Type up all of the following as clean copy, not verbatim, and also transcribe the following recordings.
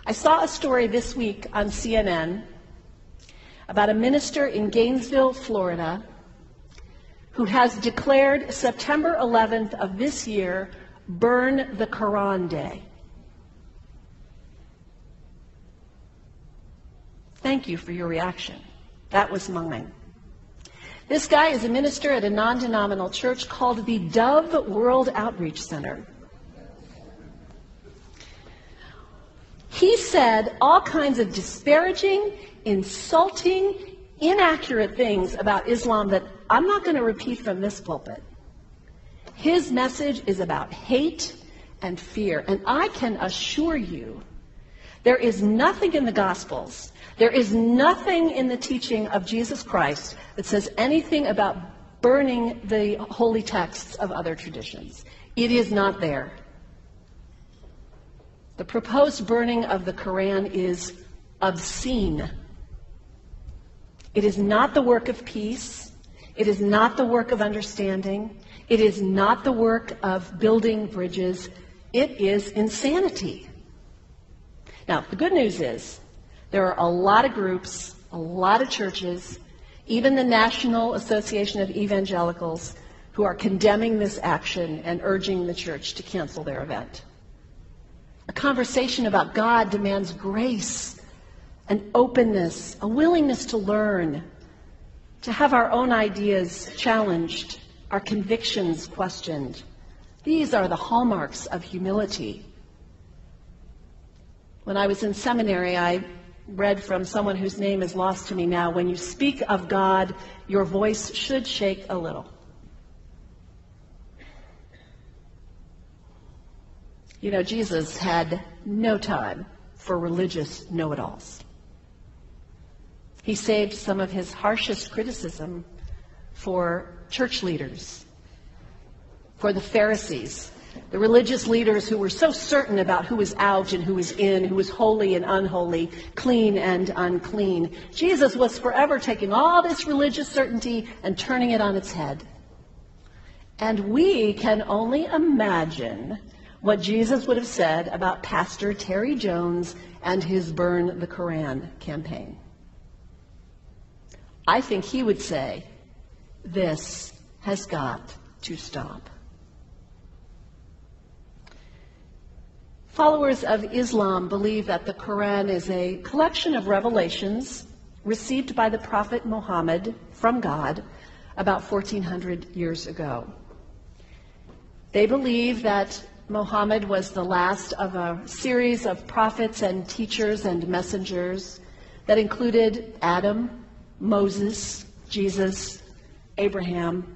I saw a story this week on CNN about a minister in Gainesville, Florida, who has declared September 11th of this year Burn the Quran Day. Thank you for your reaction. That was mine. This guy is a minister at a non-denominational church called the Dove World Outreach Center. He said all kinds of disparaging, insulting, inaccurate things about Islam that I'm not going to repeat from this pulpit. His message is about hate and fear. And I can assure you, there is nothing in the Gospels, there is nothing in the teaching of Jesus Christ that says anything about burning the holy texts of other traditions. It is not there. The proposed burning of the Quran is obscene. It is not the work of peace. It is not the work of understanding. It is not the work of building bridges. It is insanity. Now, the good news is there are a lot of groups, a lot of churches, even the National Association of Evangelicals, who are condemning this action and urging the church to cancel their event. A conversation about God demands grace and openness, a willingness to learn, to have our own ideas challenged, our convictions questioned. These are the hallmarks of humility. When I was in seminary, I read from someone whose name is lost to me now, when you speak of God, your voice should shake a little. You know, Jesus had no time for religious know-it-alls. He saved some of his harshest criticism for church leaders, for the Pharisees, the religious leaders who were so certain about who was out and who was in, who was holy and unholy, clean and unclean. Jesus was forever taking all this religious certainty and turning it on its head. And we can only imagine what Jesus would have said about Pastor Terry Jones and his Burn the Quran campaign. I think he would say, this has got to stop. Followers of Islam believe that the Quran is a collection of revelations received by the Prophet Muhammad from God about 1400 years ago. They believe that Muhammad was the last of a series of prophets and teachers and messengers that included Adam, Moses, Jesus, Abraham,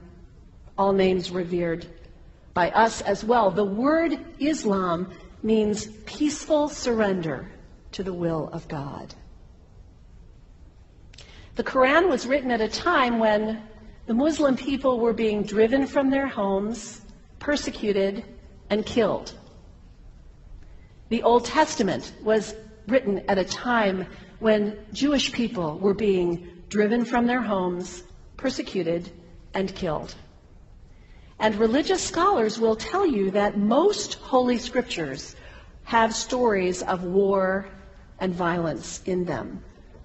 all names revered by us as well. The word Islam means peaceful surrender to the will of God. The Quran was written at a time when the Muslim people were being driven from their homes, persecuted, and killed. The Old Testament was written at a time when Jewish people were being driven from their homes, persecuted, and killed. And religious scholars will tell you that most Holy Scriptures have stories of war and violence in them.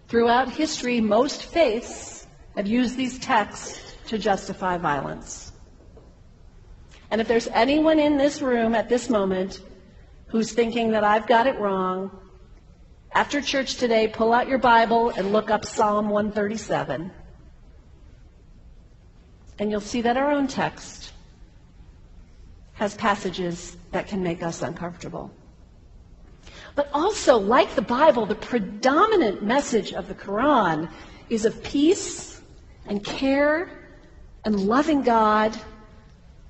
Throughout history, most faiths have used these texts to justify violence. And if there's anyone in this room at this moment who's thinking that I've got it wrong, after church today, pull out your Bible and look up Psalm 137. And you'll see that our own text has passages that can make us uncomfortable. But also, like the Bible, the predominant message of the Quran is of peace and care and loving God,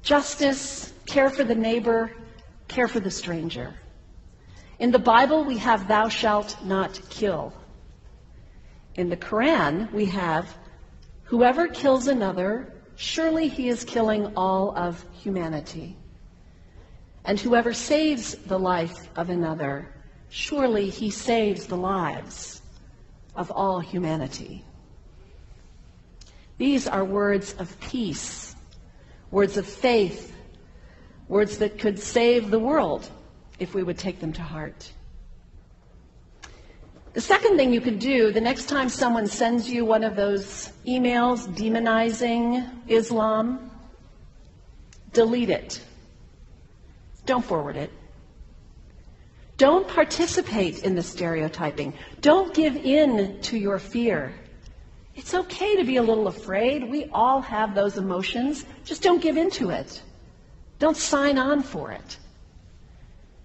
justice, care for the neighbor, care for the stranger. In the Bible, we have thou shalt not kill. In the Quran, we have whoever kills another, surely he is killing all of humanity. And whoever saves the life of another, surely he saves the lives of all humanity. These are words of peace, words of faith, words that could save the world if we would take them to heart. The second thing you could do, the next time someone sends you one of those emails demonizing Islam, delete it. Don't forward it. Don't participate in the stereotyping. Don't give in to your fear. It's okay to be a little afraid. We all have those emotions. Just don't give in to it. Don't sign on for it.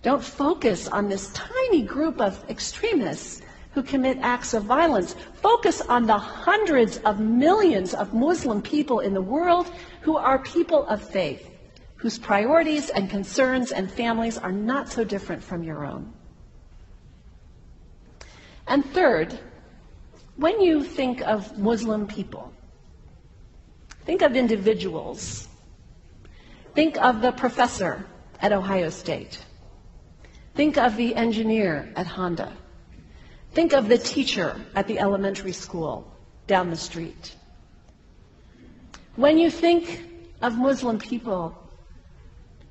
Don't focus on this tiny group of extremists who commit acts of violence. Focus on the hundreds of millions of Muslim people in the world who are people of faith, whose priorities and concerns and families are not so different from your own. And third, when you think of Muslim people, think of individuals. Think of the professor at Ohio State. Think of the engineer at Honda. Think of the teacher at the elementary school down the street. When you think of Muslim people,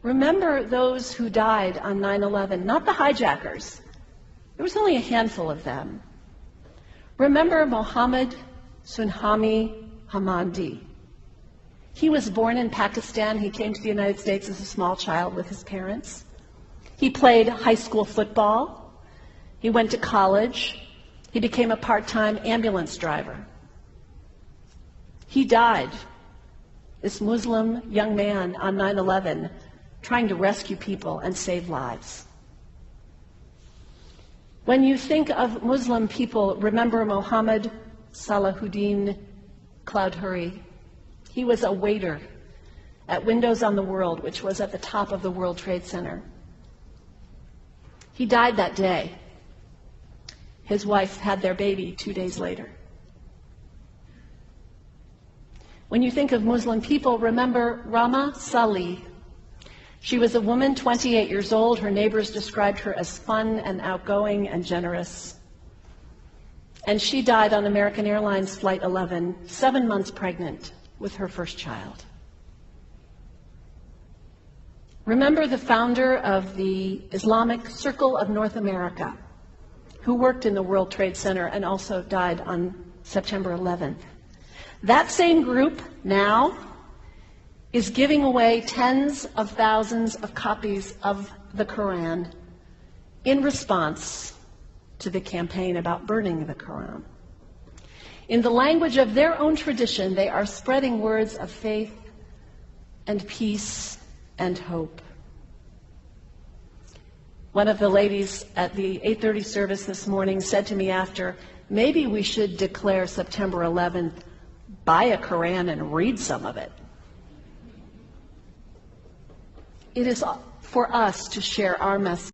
remember those who died on 9/11, not the hijackers. There was only a handful of them. Remember Mohammed Sunhami Hamandi. He was born in Pakistan. He came to the United States as a small child with his parents. He played high school football. He went to college. He became a part-time ambulance driver. He died, this Muslim young man, on 9/11, trying to rescue people and save lives. When you think of Muslim people, remember Mohammed Salahuddin Cloudhurry. He was a waiter at Windows on the World, which was at the top of the World Trade Center. He died that day. His wife had their baby 2 days later. When you think of Muslim people, remember Rama Salih. She was a woman, 28 years old. Her neighbors described her as fun and outgoing and generous. And she died on American Airlines Flight 11, 7 months pregnant with her first child. Remember the founder of the Islamic Circle of North America, who worked in the World Trade Center and also died on September 11th. That same group now is giving away tens of thousands of copies of the Quran in response to the campaign about burning the Quran. In the language of their own tradition, they are spreading words of faith and peace and hope. One of the ladies at the 8:30 service this morning said to me after, maybe we should declare September 11th, buy a Quran and read some of it. It is for us to share our message.